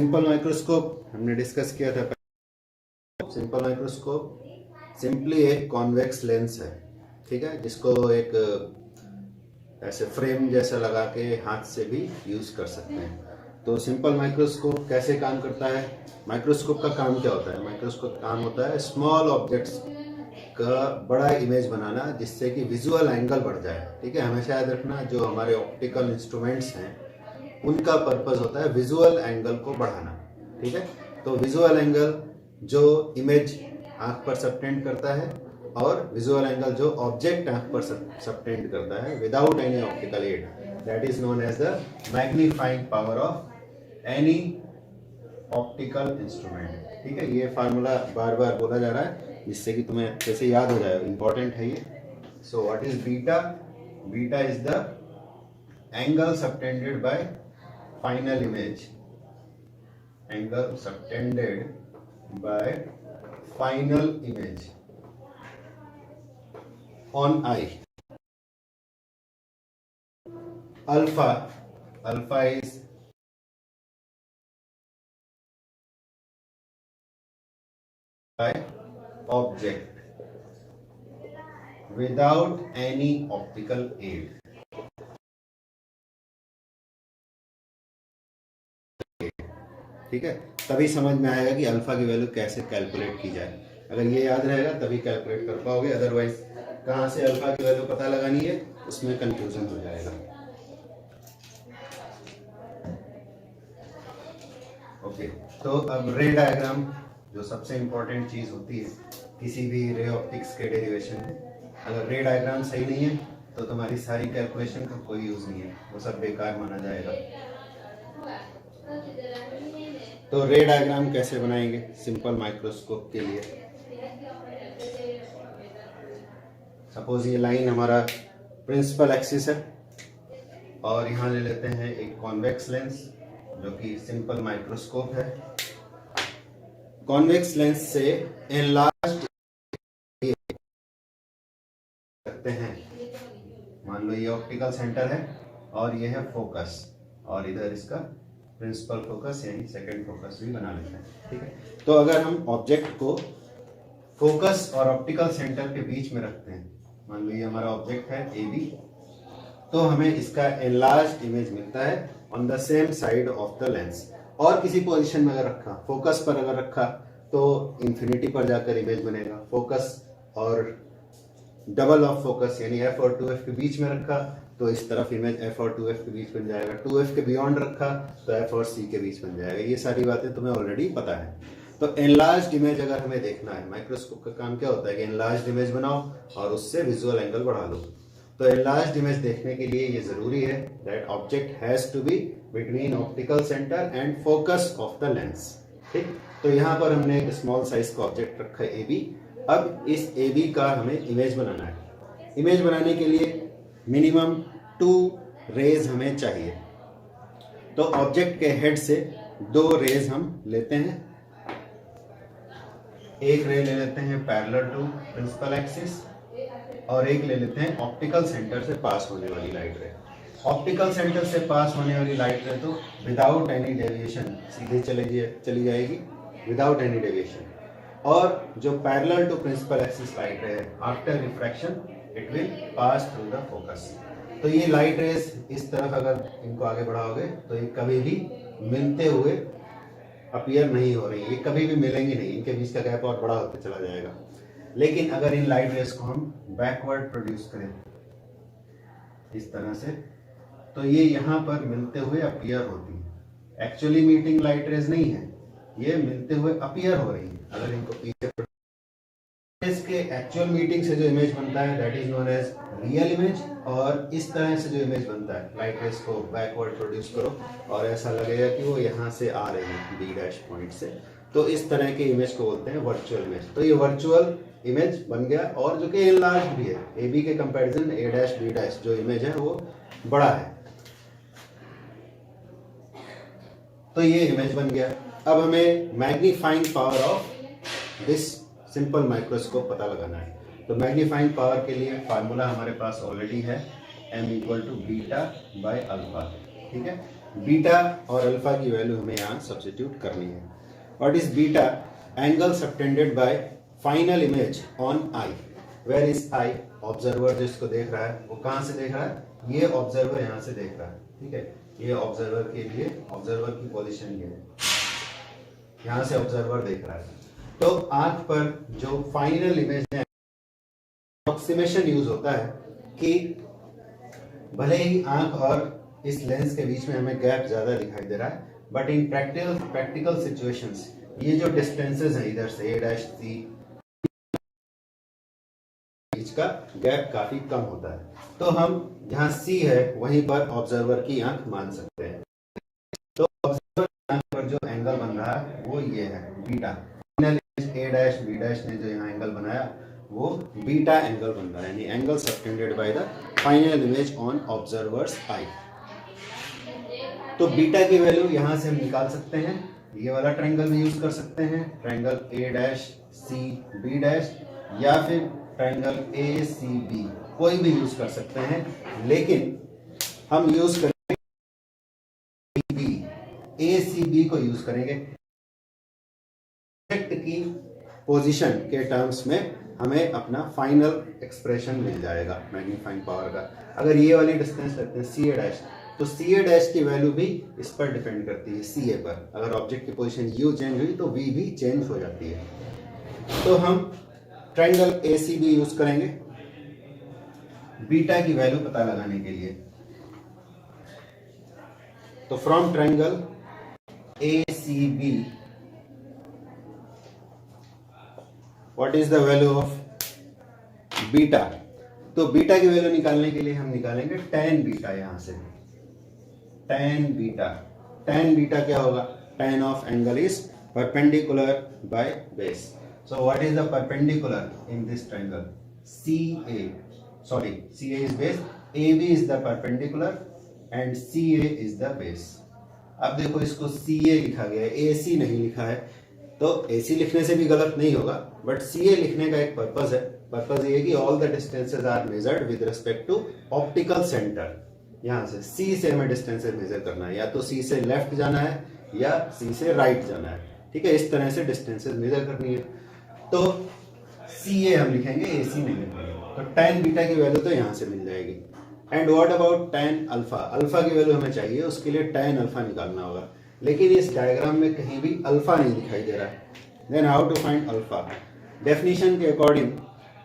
Simple microscope हमने discuss किया था। सिंपल माइक्रोस्कोप सिंपली एक कॉन्वेक्स लेंस है, ठीक है, जिसको एक ऐसे फ्रेम जैसा लगा के हाथ से भी यूज कर सकते हैं। तो सिंपल माइक्रोस्कोप कैसे काम करता है? माइक्रोस्कोप का काम क्या होता है? माइक्रोस्कोप का काम होता है स्मॉल ऑब्जेक्ट्स का बड़ा इमेज बनाना, जिससे कि विजुअल एंगल बढ़ जाए। ठीक है, हमेशा याद रखना, जो हमारे ऑप्टिकल इंस्ट्रूमेंट्स हैं उनका पर्पस होता है विजुअल एंगल को बढ़ाना। ठीक है, तो विजुअल एंगल जो इमेज आंख पर सबटेंड करता है और विजुअल एंगल जो ऑब्जेक्ट आंख पर सबटेंड करता है without any optical aid, that is known as the magnifying power of any optical instrument. ठीक है, ये फार्मूला बार बार बोला जा रहा है जिससे कि तुम्हें अच्छे से याद हो जाए, इंपॉर्टेंट है ये। So what is beta? Beta is the angle subtended by final image, angle subtended by final image on eye. Alpha is by object without any optical aid. ठीक है, तभी समझ में आएगा कि अल्फा की वैल्यू कैसे कैलकुलेट की जाए। अगर ये याद रहेगा तभी कैलकुलेट कर पाओगे, अदरवाइज कहाँ से अल्फा की वैल्यू पता लगानी है उसमें कंफ्यूजन हो जाएगा। ओके, तो अब रे डायग्राम जो सबसे इंपॉर्टेंट चीज होती है किसी भी रे ऑप्टिक्स के डेरिवेशन में, अगर रे डायग्राम सही नहीं है तो तुम्हारी सारी कैलकुलेशन का कोई यूज नहीं है, वो सब बेकार माना जाएगा। तो रे डायग्राम कैसे बनाएंगे सिंपल माइक्रोस्कोप के लिए? सपोज ये लाइन हमारा प्रिंसिपल एक्सिस है और यहाँ ले लेते हैं एक कॉन्वेक्स लेंस जो कि सिंपल माइक्रोस्कोप है। कॉन्वेक्स लेंस से एनलार्ज करते हैं, मान लो ये ऑप्टिकल सेंटर है और ये है फोकस, और इधर इसका प्रिंसिपल फोकस यानी सेकंड फोकस भी बना लेते हैं। ठीक है, तो अगर हम ऑब्जेक्ट को फोकस और ऑप्टिकल सेंटर के बीच में रखते हैं, मान लो ये हमारा ऑब्जेक्ट है ए बी, तो हमें इसका एनलार्ज इमेज मिलता है on the same side of the lens. और किसी पोजीशन में अगर रखा, फोकस पर अगर रखा तो इंफिनिटी पर जाकर इमेज बनेगा। फोकस और डबल ऑफ फोकस यानी एफ और 2f के बीच में रखा तो इस तरफ इमेज एफ और 2f के बीच बन जाएगा। 2f के बियॉन्ड रखा तो एफ और सी के बीच बन जाएगा। ये सारी बातें तुम्हें ऑलरेडी पता है। तो एनलार्ज्ड इमेज अगर हमें देखना है, माइक्रोस्कोप का काम क्या होता है कि एनलार्ज्ड इमेज बनाओ और उससे विजुअल एंगल बढ़ा लो। तो एनलार्ज्ड इमेज देखने के लिए ये जरूरी है that object has to be between optical centre and focus of the lens. ठीक, तो यहाँ पर हमने एक स्मॉल साइज का ऑब्जेक्ट रखा है ए बी। अब इस ए बी का हमें इमेज बनाना है। इमेज बनाने के लिए मिनिमम 2 रेज हमें चाहिए। तो ऑब्जेक्ट के हेड से 2 रेज हम लेते हैं। एक रे ले लेते हैं पैरेलल टू प्रिंसिपल एक्सिस और एक ले लेते हैं ऑप्टिकल सेंटर से पास होने वाली लाइट रे। ऑप्टिकल सेंटर से पास होने वाली लाइट रे तो विदाउट एनी डेविएशन सीधे चली जाएगी, विदाउट एनी डेविएशन। और जो parallel to principal axis light ray है, after refraction it will pass through the focus. तो ये लाइट रेज इस तरफ अगर इनको आगे बढ़ाओगे तो ये कभी भी मिलते हुए अपीयर नहीं हो रही, ये कभी भी मिलेंगी नहीं, इनके बीच का गैप और बड़ा होते चला जाएगा। लेकिन अगर इन लाइट रेज को हम बैकवर्ड प्रोड्यूस करें इस तरह से, तो ये यहाँ पर मिलते हुए अपीयर होती है। एक्चुअली मीटिंग लाइट रेज नहीं है, ये मिलते हुए अपीयर हो रही है। अगर इनको पीछे इसके एक्चुअल मीटिंग से जो इमेज बनता है that is known as real image, और इस तरह से जो इमेज बनता है लाइट रेज को बैकवर्ड प्रोड्यूस करो और ऐसा लगेगा कि वो यहाँ से आ रहे हैं बी डैश पॉइंट से, तो इस तरह के इमेज को बोलते हैं वर्चुअल इमेज। तो ये वर्चुअल इमेज बन गया और जो कि एनलार्ज भी है, ए बी के कंपैरिजन ए डैश बी डैश जो इमेज है वो बड़ा है, तो ये इमेज बन गया। अब हमें magnifying power of this simple microscope पता लगाना है। तो मैग्नीफाइंग पावर के लिए फार्मूला हमारे पास ऑलरेडी है, m = बीटा बाय अल्फा। ठीक है, बीटा और अल्फा की वैल्यू हमें यहाँ सब्स्टिट्यूट करनी है। What is beta? Angle subtended by final image on eye. Where is eye? Observer जो इसको देख रहा है वो कहाँ से देख रहा है? ये ऑब्जर्वर यहाँ से देख रहा है, ठीक है। ये ऑब्जर्वर के लिए ऑब्जर्वर की पोजीशन ये है, यहाँ से ऑब्जर्वर देख रहा है। तो आंख पर जो फाइनल इमेज है, अप्रोक्सीमेशन यूज होता है कि भले ही आंख और इस लेंस के बीच में हमें गैप ज्यादा दिखाई दे रहा है, बट इन प्रैक्टिकल सिचुएशंस ये जो डिस्टेंसेस हैं इधर से a' c बीच का गैप काफी कम होता है। तो हम जहाँ C है वहीं पर ऑब्जर्वर की आंख मान सकते हैं। तो ऑब्जर्वर की आंख पर जो एंगल बन रहा है वो ये है beta. Final image a' b' ने जो यहाँ एंगल बनाया वो बीटा एंगल बन रहा है, यानी angle subtended by the final image on observer's eye. तो बीटा की वैल्यू यहां से हम निकाल सकते हैं, ये वाला ट्रायंगल भी यूज कर सकते हैं, ट्रायंगल a', c, b' या फिर ट्रायंगल ACB, कोई भी यूज कर सकते हैं, लेकिन हम यूज करेंगे ACB को यूज करेंगे। की पोजीशन के टर्म्स में हमें अपना फाइनल एक्सप्रेशन मिल जाएगा मैग्नीफाइंग पावर का। अगर ये वाली डिस्टेंस रखते हैं CA', तो CA' की वैल्यू भी इस पर डिपेंड करती है CA पर। अगर ऑब्जेक्ट की पोजीशन U चेंज हुई तो V भी चेंज हो जाती है। तो हम ट्रायंगल ACB यूज करेंगे बीटा की वैल्यू पता लगाने के लिए। तो from triangle ACB what is the value of beta? तो बीटा की वैल्यू निकालने के लिए हम निकालेंगे tan बीटा। यहां से tan बीटा क्या होगा? tan of angle is perpendicular by base. So what is the perpendicular in this triangle? CA is base, AB is the perpendicular and CA is the base। अब देखो इसको CA लिखा गया है, AC नहीं लिखा है, तो AC लिखने से भी गलत नहीं होगा, बट CA लिखने का एक पर्पस है। पर्पस ये है कि all the distances are measured with respect to optical centre. यहाँ से C से हमें डिस्टेंसेस मेजर करना है, या तो C से लेफ्ट जाना है या C से राइट जाना है, ठीक है। इस तरह से डिस्टेंसेस मेजर करनी है, तो CA हम लिखेंगे, AC नहीं लिखेंगे। तो tan बीटा की वैल्यू तो यहाँ से मिल जाएगी। And what about tan alpha? Alpha की वैल्यू हमें चाहिए, उसके लिए tan अल्फा निकालना होगा, लेकिन इस डायग्राम में कहीं भी अल्फा नहीं दिखाई दे रहा है। Then how to find alpha? Definition के according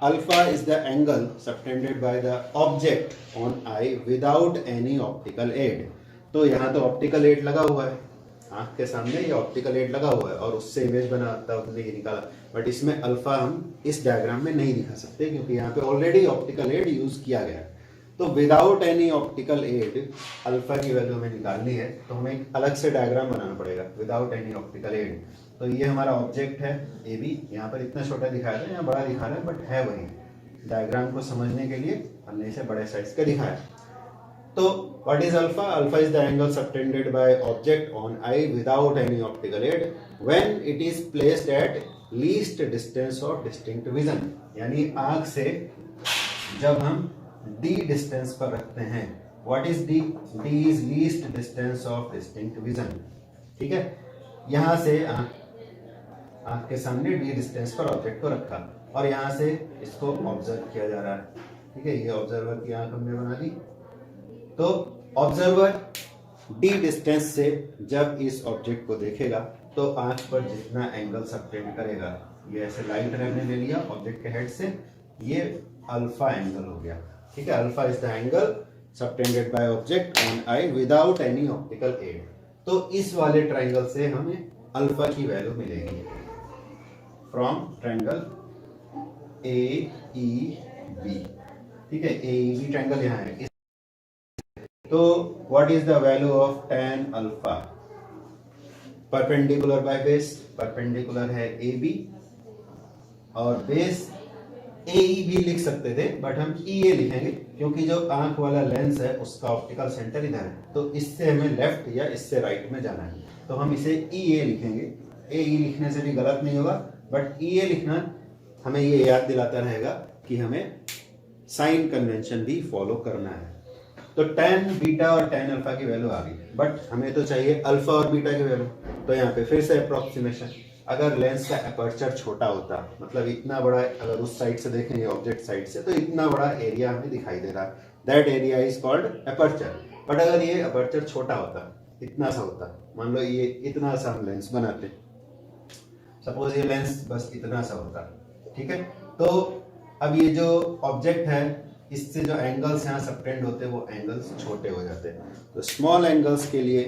alpha is the angle subtended by the object on eye without any optical aid. तो यहाँ तो ऑप्टिकल एड लगा हुआ है, आंख के सामने ये ऑप्टिकल एड लगा हुआ है और उससे इमेज बनाता हमने ये निकाला, बट इसमें अल्फा हम इस डायग्राम में नहीं दिखा सकते क्योंकि यहाँ पे ऑलरेडी ऑप्टिकल एड यूज किया गया है। तो without any optical aid alpha की वैल्यू हमें निकालनी है, तो हमें एक अलग से डायग्राम बनाना पड़ेगा विदाउट एनी ऑप्टिकल एड। तो ये हमारा ऑब्जेक्ट है AB, यहाँ पर इतना छोटा दिखाया था, यहाँ बड़ा दिखा रहा है, बट है वही। डायग्राम को समझने के लिए हमने इसे बड़े साइज का दिखाया। तो what is alpha? Alpha is the angle subtended by object on eye without any optical aid when it is placed at least distance of distinct vision। यानी आंख से जब हम D डिस्टेंस पर रखते हैं। What is D? D is least distance of distinct vision। ठीक है, यहां से आंख के सामने D डिस्टेंस पर ऑब्जेक्ट को रखा और यहां से इसको ऑब्जर्व किया जा रहा है। ठीक है, ये ऑब्जर्वर की आंख हमने बना दी। तो ऑब्जर्वर D डिस्टेंस से जब इस ऑब्जेक्ट को देखेगा तो आंख पर जितना एंगल सबटेंड करेगा, ये ऐसे लाइट हमने ले लिया ऑब्जेक्ट के हेड से, ये अल्फा एंगल हो गया। ठीक है, alpha is the angle subtended by object on eye without any optical aid. तो इस वाले ट्रायंगल से हमें अल्फा की वैल्यू मिलेगी फ्रॉम ट्रायंगल AEB। ठीक है, AEB ट्रायंगल यहाँ है। तो what is the value of tan alpha? Perpendicular by base, perpendicular है AB और बेस AE भी लिख सकते थे, बट हम EA लिखेंगे क्योंकि जो आंख वाला लेंस है उसका ऑप्टिकल सेंटर इधर है, तो इससे हमें लेफ्ट या इससे राइट में जाना है, तो हम इसे EA लिखेंगे। AE लिखने से भी गलत नहीं होगा, बट EA लिखना हमें ये याद दिलाता रहेगा कि हमें साइन कन्वेंशन भी फॉलो करना है। तो tan बीटा और tan अल्फा की वैल्यू आ गई, बट हमें तो चाहिए अल्फा और बीटा की वैल्यू। तो यहाँ पे फिर से अप्रोक्सीमेशन, अगर लेंस का अपर्चर छोटा होता, मतलब इतना बड़ा, अगर उस साइड से देखेंगे ऑब्जेक्ट साइड से, तो इतना बड़ा एरिया हमें दिखाई दे रहा, that area is called aperture. But अगर ये अपर्चर छोटा होता, इतना सा होता, मान लो ये इतना सा हम लेंस बनाते, सपोज ये लेंस बस इतना सा होता, ठीक है, तो अब ये जो ऑब्जेक्ट है इससे जो एंगल्स यहाँ सबटेंड होते हैं वो एंगल्स छोटे हो जाते हैं। तो स्मॉल एंगल्स के लिए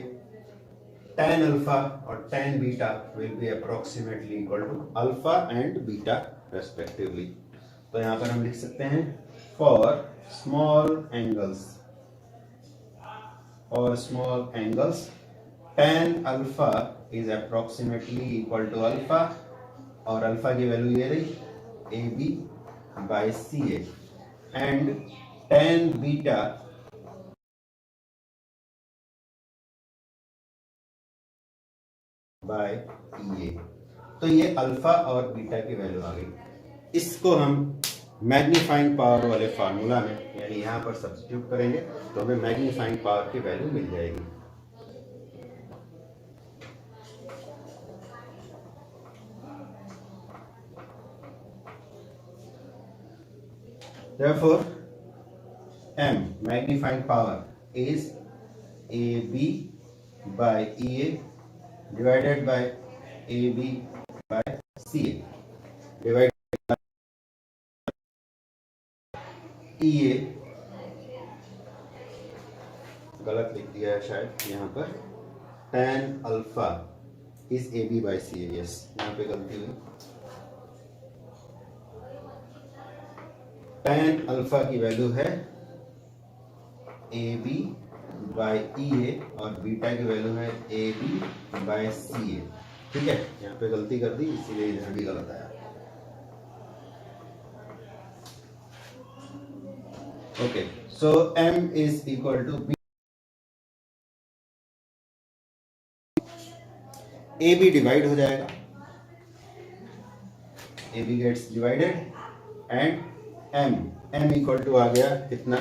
tan अल्फा और tan beta will be approximately equal to alpha and beta respectively. तो यहाँ पर हम लिख सकते हैं for small angles tan alpha is approximately equal to alpha, और अल्फा की वैल्यू ये रही AB by CA, and tan beta by EA। तो ये अल्फा और बीटा की वैल्यू आ गई। इसको हम मैग्नीफाइंग पावर वाले फार्मूला में, यानी यहाँ पर सब्स्टिट्यूट करेंगे तो हमें मैग्नीफाइंग पावर की वैल्यू मिल जाएगी। Therefore, M magnifying power is AB by EA divided by AB by CA divided by EA, गलत लिख दिया है शायद यहाँ पर, tan alpha is AB by CA, yes यहाँ पे गलती हुई। tan अल्फा की वैल्यू है AB बाय EA और बीटा की वैल्यू है AB बाय CA, ठीक है, यहाँ पे गलती कर दी इसीलिए इधर भी गलत आया। Okay, so M is equal to B, AB divide हो जाएगा, AB gets divided and M equal to आ गया कितना,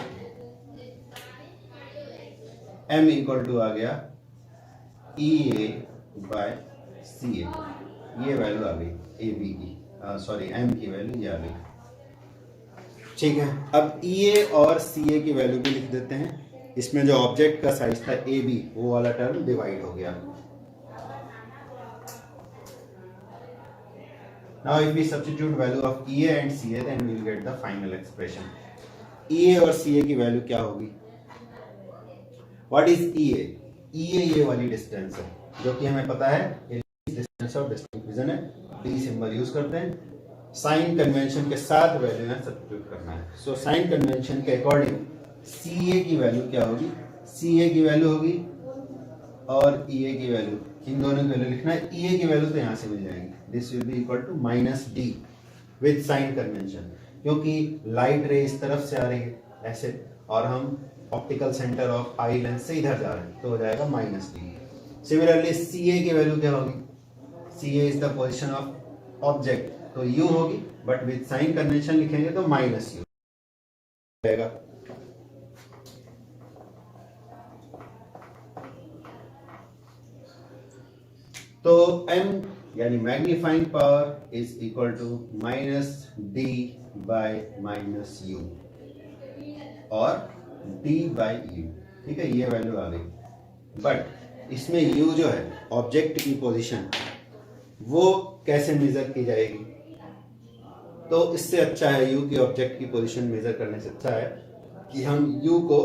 M इक्वल टू आ गया EA बाय CA, ये वैल्यू आ गई AB की, सॉरी M की वैल्यू ये आ गई, ठीक है। अब EA और CA की वैल्यू भी लिख देते हैं, इसमें जो ऑब्जेक्ट का साइज था AB वो वाला टर्म डिवाइड हो गया। Now if we substitute value of EA and CA then we will get the final expression. EA और CA की वैल्यू क्या होगी? What is EA? EA ये वाली डिस्टेंस है जो कि हमें पता है डिस्टेंस ऑफ डिस्टिंक्ट विजन है, D सिंबल यूज करते हैं, साइन कन्वेंशन के साथ वैल्यू यहाँ सब्स्टिट्यूट करना है। सो साइन कन्वेंशन के अकॉर्डिंग CA की वैल्यू क्या होगी, CA की वैल्यू होगी और EA की वैल्यू, इन दोनों की वैल्यू लिखना है। EA की वैल्यू तो यहाँ से मिल जाएगी, this will be equal to minus D with sign convention, क्योंकि लाइट रे इस तरफ से आ रही है ऐसे और हम optical centre of eye lens से इधर जा रहे हैं, तो हो जाएगा माइनस D। सिमिलरली CA की वैल्यू क्या होगी, CA is the position of object, तो U होगी, बट विद साइन कन्वेंशन लिखेंगे तो माइनस U रहेगा। तो M यानी magnifying power is equal to minus D by minus U और D बाय U, ठीक है, ये वैल्यू आ गई। बट इसमें U जो है ऑब्जेक्ट की पोजीशन वो कैसे मेजर की जाएगी, तो इससे अच्छा है U की ऑब्जेक्ट की पोजीशन मेजर करने से अच्छा है कि हम U को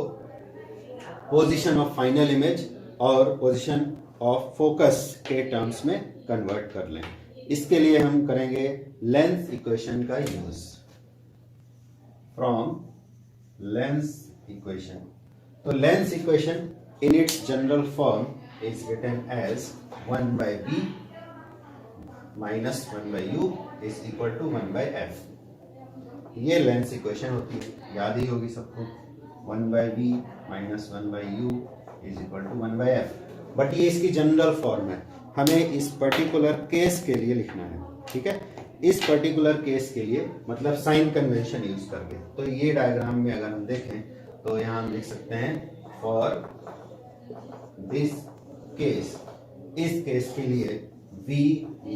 पोजीशन ऑफ फाइनल इमेज और पोजीशन ऑफ फोकस के टर्म्स में कन्वर्ट कर लें। इसके लिए हम करेंगे लेंस इक्वेशन का यूज। फ्रॉम लेंस इक्वेशन, तो lens equation in its general form is written as 1 by b minus 1 by u is equal to 1 by f। ये लेंस इक्वेशन होती है, याद ही होगी सबको, 1 by b minus 1 by u is equal to 1 by f। But ये इसकी general form है, हमें इस पर्टिकुलर केस के लिए लिखना है, ठीक है, इस पर्टिकुलर केस के लिए मतलब साइन कन्वेंशन यूज करके। तो ये डायग्राम में अगर हम देखें तो यहाँ हम लिख सकते हैं फॉर दिस केस, इस केस के लिए V,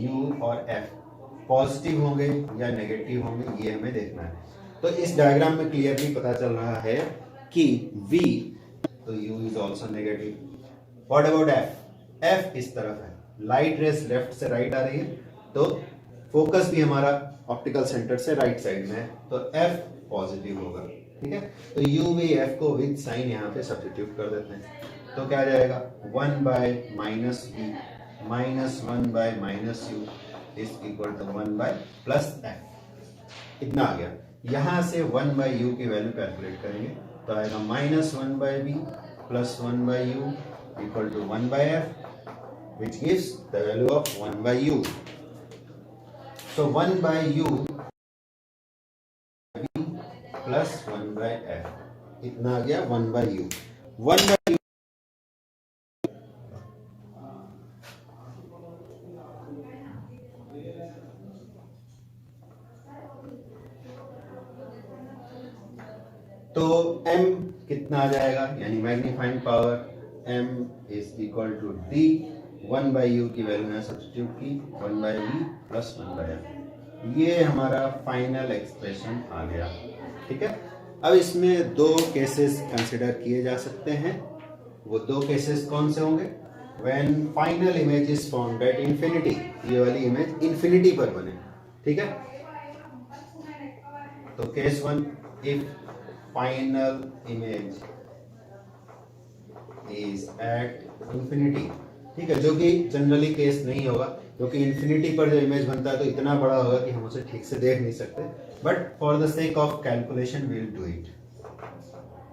U और F पॉजिटिव होंगे या नेगेटिव होंगे, ये हमें देखना है। तो इस डायग्राम में क्लियरली पता चल रहा है कि V, तो U is also negative. What about F? F इस तरफ है, लाइट रेस लेफ्ट से राइट आ रही है, तो फोकस भी हमारा ऑप्टिकल सेंटर से राइट साइड में है, तो F पॉजिटिव होगा। ठीक है, तो U भी F को विद साइन यहाँ पे सब्स्टिट्यूट कर देते हैं, तो क्या आ जाएगा 1 by minus V minus 1 by minus U is equal to 1 by plus F। इतना आ गया। यहाँ से 1 बाय U की वैल्यू कैलकुलेट करेंगे, तो आएगा minus 1 by V plus 1 by U equal to 1 by F, which gives the value of 1 by U. So 1 by U V plus 1 by F, इतना आ गया 1 by U। 1 by U तो M कितना आ जाएगा, यानी magnifying power M is equal to D, 1 by U की value यहाँ सब्स्टिट्यूट की, 1 by V plus 1 by F। ये हमारा फाइनल एक्सप्रेशन आ गया। ठीक है, अब इसमें दो केसेस कंसिडर किए जा सकते हैं। वो दो केसेस कौन से होंगे? When final image is found at infinity, ये वाली इमेज इंफिनिटी पर बने। ठीक है, तो case 1, if final image is at infinity. ठीक है, जो कि जनरली केस नहीं होगा, क्योंकि इंफिनिटी पर जो इमेज बनता है तो इतना बड़ा होगा कि हम उसे ठीक से देख नहीं सकते, but for the sake of calculation we will do it.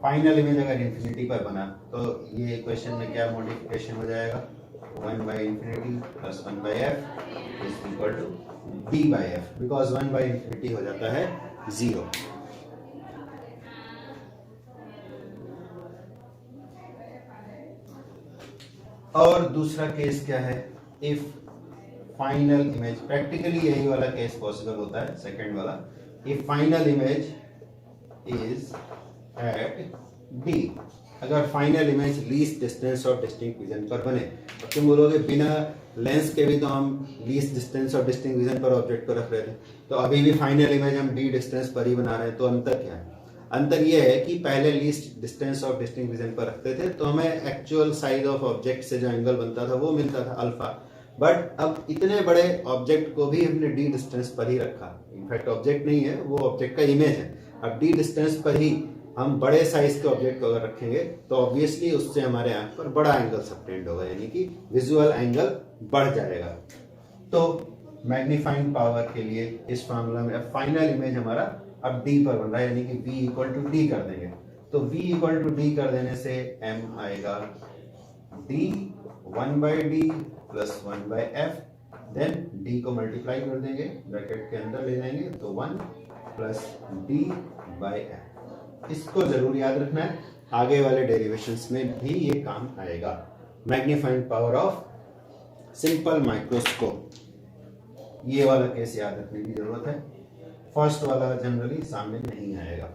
Final image अगर इंफिनिटी पर बना तो ये इक्वेशन में क्या मॉडिफिकेशन हो जाएगा, 1 by infinity plus 1 by F is equal to d by F, because 1 by infinity हो जाता है 0। और दूसरा केस क्या है, इफ फाइनल इमेज, प्रैक्टिकली यही वाला केस पॉसिबल होता है, सेकंड वाला, if final image is at D। अगर final image least distance of distinct vision पर बने, तो तुम बोलोगे बिना लेंस के भी तो हम least distance of distinct vision पर ऑब्जेक्ट को रख रहे थे, तो अभी भी फाइनल इमेज हम D डिस्टेंस पर ही बना रहे हैं, तो अंतर क्या है? अंतर यह है कि पहले least distance of distinct vision पर रखते थे तो हमें एक्चुअल साइज ऑफ ऑब्जेक्ट से जो एंगल बनता था वो मिलता था अल्फा, बट अब इतने बड़े ऑब्जेक्ट को भी हमने D डिस्टेंस पर ही रखा। इनफैक्ट ऑब्जेक्ट नहीं है, वो ऑब्जेक्ट का इमेज है। अब D डिस्टेंस पर ही हम बड़े साइज के ऑब्जेक्ट को अगर रखेंगे तो ऑब्वियसली उससे हमारे आंख पर बड़ा एंगल सबटेंड होगा, यानी कि विजुअल एंगल बढ़ जाएगा। तो मैग्नीफाइंग पावर के लिए इस फार्मूला में फाइनल इमेज हमारा अब D पर बन रहा है, यानी कि V इक्वल टू D कर देंगे, तो V इक्वल टू D कर देने से M आएगा D 1 by D plus 1 by F, then D को मल्टीप्लाई कर देंगे, ब्रैकेट के अंदर ले जाएंगे, तो 1 प्लस D बाई F। इसको जरूर याद रखना है, आगे वाले डेरिवेशंस में भी ये काम आएगा। Magnifying power of simple microscope, ये वाला केस याद रखने की जरूरत है, फर्स्ट वाला जनरली सामने नहीं आएगा।